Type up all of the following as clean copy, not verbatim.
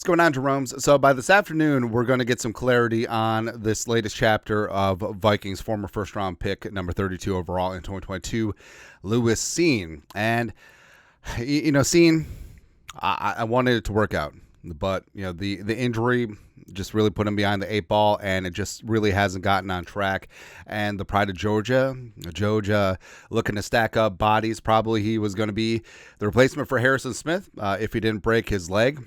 going on, Jerome's? So by this afternoon, we're going to get some clarity on this latest chapter of Vikings former first-round pick, number 32 overall in 2022, Lewis Cine. And, Cine, I wanted it to work out. But, the injury just really put him behind the eight ball, and it just really hasn't gotten on track. And the pride of Georgia looking to stack up bodies. Probably he was going to be the replacement for Harrison Smith if he didn't break his leg.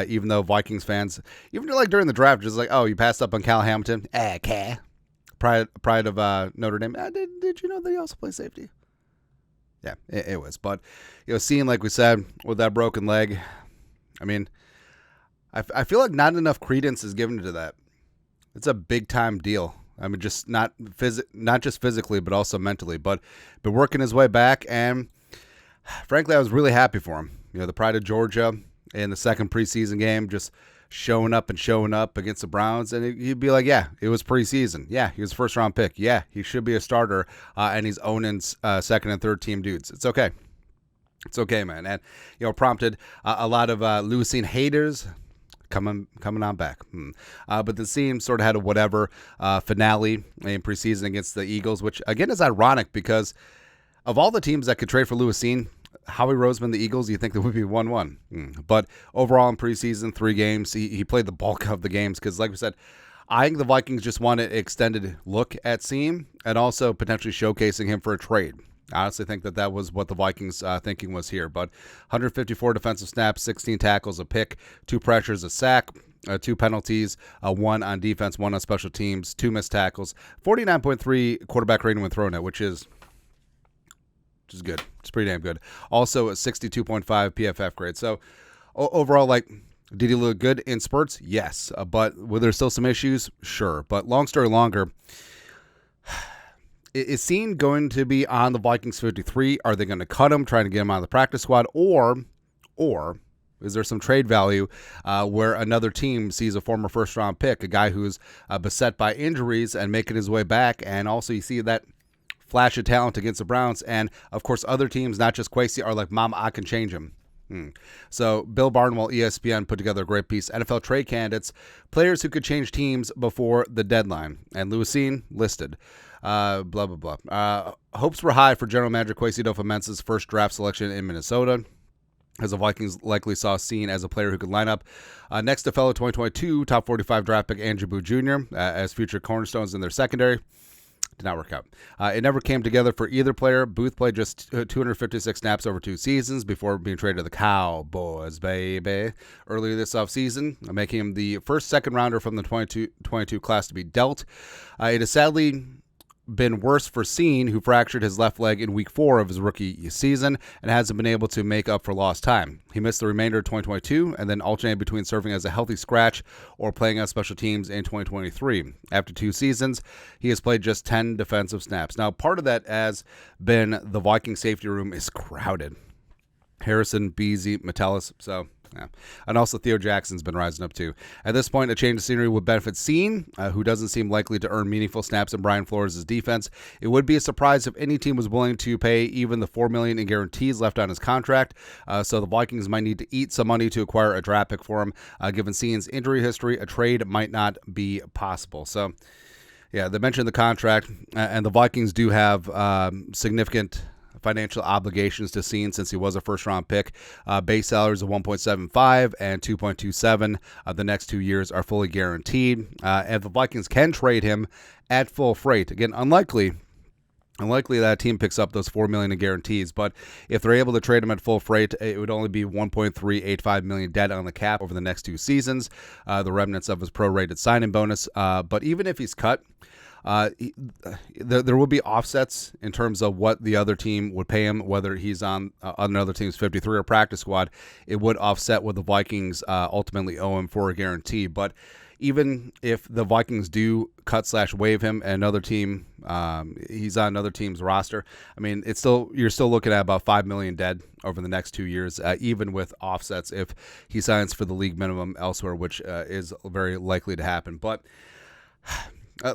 Even though Vikings fans, even like during the draft, just like, oh, you passed up on Cal Hamilton. Okay. Pride of Notre Dame. Did you know that he also plays safety? Yeah, it was. But, seeing, like we said, with that broken leg, I mean, I feel like not enough credence is given to that. It's a big time deal. I mean, just not just physically, but also mentally. But been working his way back, and frankly, I was really happy for him. The pride of Georgia in the second preseason game, just showing up against the Browns, and you'd be like, yeah, it was preseason. Yeah, he was a first round pick. Yeah, he should be a starter, and he's owning second and third team dudes. It's okay. It's okay, man. And prompted a lot of Lewis Cine haters coming on back. But the team sort of had a whatever finale in preseason against the Eagles, which again is ironic because of all the teams that could trade for Lewis Cine, Howie Roseman, the Eagles, you think there would be 1-1. But overall in preseason, 3 games, he played the bulk of the games because, like we said, I think the Vikings just wanted an extended look at Cine and also potentially showcasing him for a trade. I honestly think that was what the Vikings thinking was here. But 154 defensive snaps, 16 tackles, a pick, 2 pressures, a sack, 2 penalties, 1 on defense, 1 on special teams, 2 missed tackles, 49.3 quarterback rating when thrown at, which is good. It's pretty damn good. Also a 62.5 PFF grade. So overall, did he look good in spurts? Yes. But were there still some issues? Sure. But long story longer, is Cine going to be on the Vikings 53? Are they going to cut him, trying to get him on the practice squad? Or is there some trade value where another team sees a former first-round pick, a guy who's beset by injuries and making his way back, and also you see that flash of talent against the Browns, and, of course, other teams, not just Kwesi, are like, Mom, I can change him. So Bill Barnwell, ESPN, put together a great piece. NFL trade candidates, players who could change teams before the deadline. And Lewis Cine listed. Blah, blah, blah. Hopes were high for general manager Kwesi adofo-mensah's first draft selection in Minnesota, as the Vikings likely saw Cine as a player who could line up next to fellow 2022 top 45 draft pick Andrew Booth Jr. As future cornerstones in their secondary. Did not work out. It never came together for either player. Booth played just 256 snaps over 2 seasons before being traded to the Cowboys, baby, earlier this offseason, making him the first second rounder from the 22 class to be dealt. It has sadly been worse for Cine, who fractured his left leg in week 4 of his rookie season and hasn't been able to make up for lost time. He missed the remainder of 2022 and then alternated between serving as a healthy scratch or playing on special teams in 2023. After 2 seasons, he has played just 10 defensive snaps. Now, part of that has been the Viking safety room is crowded. Harrison, Beasley, Metellus, so... yeah. And also Theo Jackson's been rising up too. At this point, a change of scenery would benefit Cine, who doesn't seem likely to earn meaningful snaps in Brian Flores' defense. It would be a surprise if any team was willing to pay even the $4 million in guarantees left on his contract. So the Vikings might need to eat some money to acquire a draft pick for him. Given Cine's injury history, a trade might not be possible. So, yeah, they mentioned the contract, and the Vikings do have significant financial obligations to Cine since he was a first-round pick. Base salaries of $1.75 and $2.27. The next 2 years are fully guaranteed. And the Vikings can trade him at full freight. Again, unlikely that team picks up those $4 million in guarantees, but if they're able to trade him at full freight, it would only be $1.385 million dead on the cap over the next 2 seasons, the remnants of his prorated signing bonus. But even if he's cut, there will be offsets in terms of what the other team would pay him, whether he's on another team's 53 or practice squad. It would offset what the Vikings ultimately owe him for a guarantee. But even if the Vikings do cut/waive him and another team, he's on another team's roster, I mean, you're still looking at about $5 million dead over the next 2 years, even with offsets if he signs for the league minimum elsewhere, which is very likely to happen. But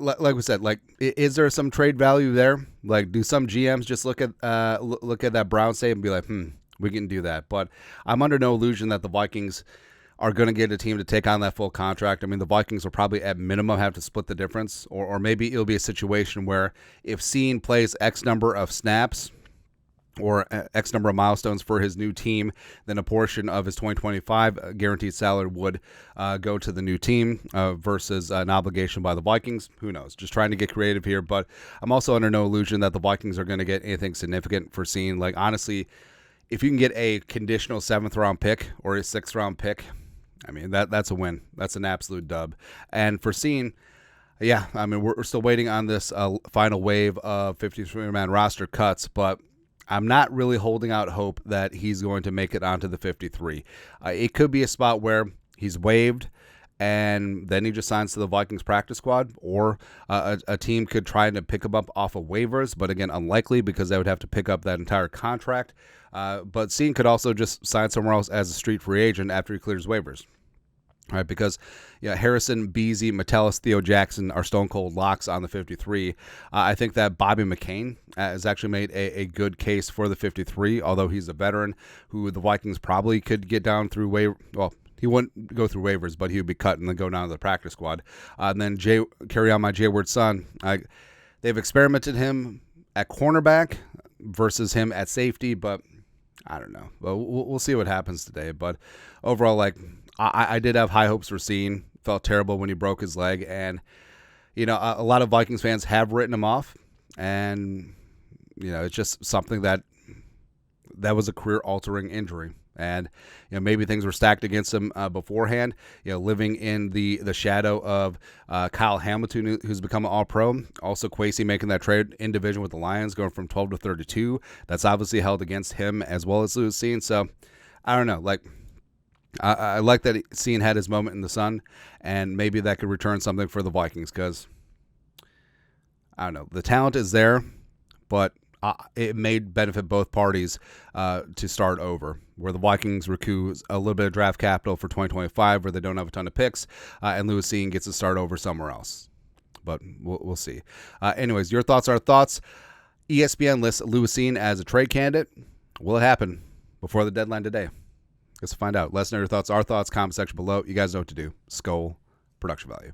like we said, is there some trade value there? Do some GMs just look at that Browns tape and be like, we can do that? But I'm under no illusion that the Vikings are going to get a team to take on that full contract. I mean, the Vikings will probably at minimum have to split the difference, or maybe it'll be a situation where if Cine plays X number of snaps or X number of milestones for his new team, then a portion of his 2025 guaranteed salary would go to the new team versus an obligation by the Vikings. Who knows? Just trying to get creative here, but I'm also under no illusion that the Vikings are going to get anything significant for Cine. Like, honestly, if you can get a conditional 7th-round pick or a 6th-round pick, I mean, that's a win. That's an absolute dub. And for Cine, yeah, I mean, we're still waiting on this final wave of 53-man roster cuts, but I'm not really holding out hope that he's going to make it onto the 53. It could be a spot where he's waived and then he just signs to the Vikings practice squad, or a team could try to pick him up off of waivers, but again, unlikely because they would have to pick up that entire contract. But Cine could also just sign somewhere else as a street free agent after he clears waivers. All right, because Harrison, Beasley, Metellus, Theo Jackson are stone cold locks on the 53. I think that Bobby McCain has actually made a good case for the 53, although he's a veteran who the Vikings probably could get down through well, he wouldn't go through waivers, but he would be cut and then go down to the practice squad. And then carry on my J-Word son. They've experimented him at cornerback versus him at safety, but I don't know. Well, we'll see what happens today. But overall, like, I did have high hopes for Cine. Felt terrible when he broke his leg. And, a lot of Vikings fans have written him off. And, it's just something that was a career-altering injury. And, maybe things were stacked against him beforehand. Living in the shadow of Kyle Hamilton, who's become an All-Pro. Also, Kwesi making that trade in division with the Lions, going from 12 to 32. That's obviously held against him as well as Lewis Cine. So, I don't know. Like, I like that Cine had his moment in the sun, and maybe that could return something for the Vikings because, I don't know, the talent is there, but it may benefit both parties to start over, where the Vikings recoup a little bit of draft capital for 2025 where they don't have a ton of picks, and Lewis Cine gets to start over somewhere else. But we'll see. Anyways, your thoughts are thoughts. ESPN lists Lewis Cine as a trade candidate. Will it happen before the deadline today? Let's find out. Let us know your thoughts, our thoughts, comment section below. You guys know what to do. Skol, production value.